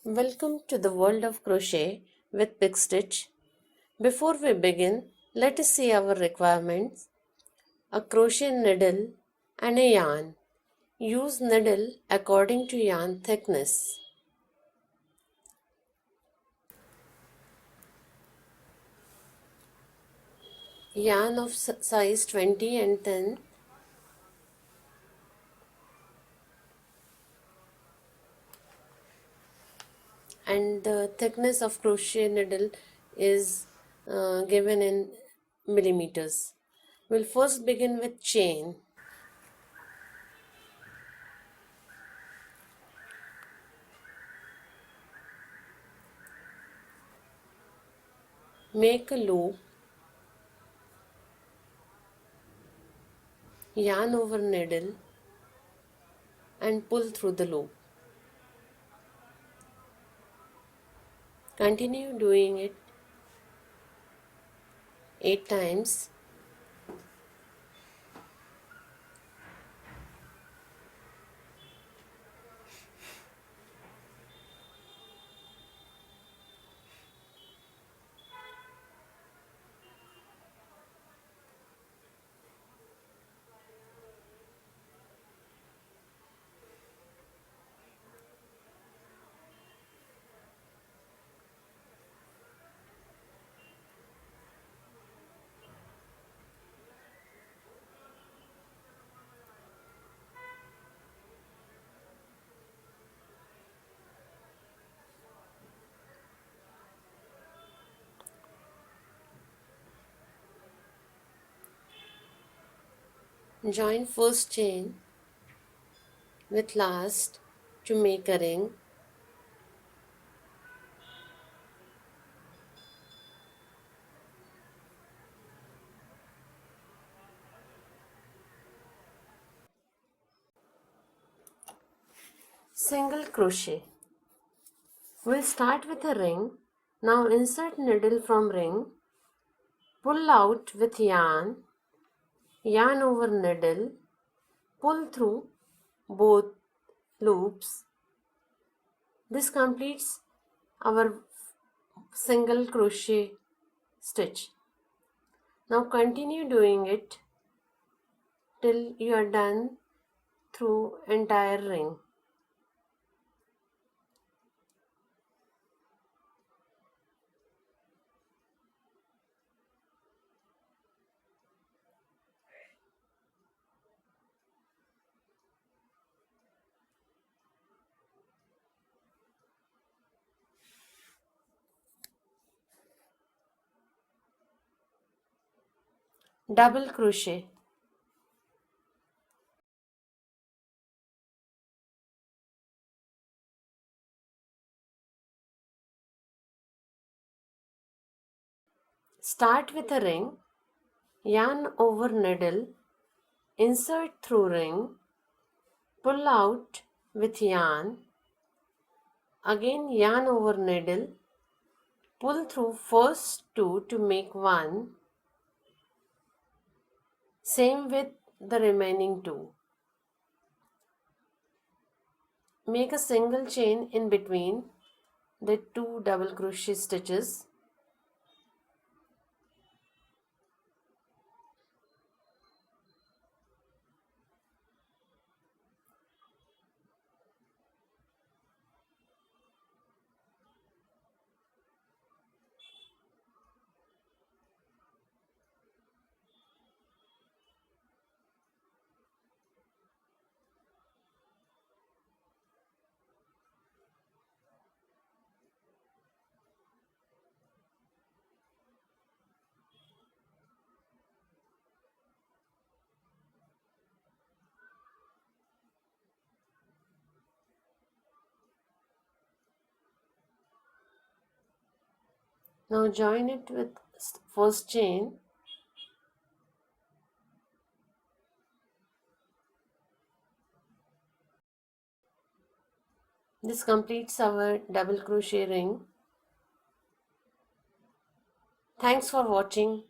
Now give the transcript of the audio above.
Welcome to the world of crochet with Big Stitch. Before we begin, let us see our requirements. A crochet needle and a yarn. Use needle according to yarn thickness. Yarn of size 20 and 10. And the thickness of crochet needle is given in millimeters. We'll first begin with chain. Make a loop, yarn over needle and pull through the loop. Continue doing it 8 times. Join first chain with last to make a ring. Single crochet. We'll start with a ring. Now insert needle from ring. Pull out with yarn. Yarn over needle. Pull through both loops. This completes our single crochet stitch. Now continue doing it till you are done through entire ring. Double crochet. Start with a ring, yarn over needle, insert through ring, pull out with yarn, again yarn over needle, pull through first two to make one, same with the remaining two. Make a single chain in between the two double crochet stitches. Now join it with first chain. This completes our double crochet ring. Thanks for watching.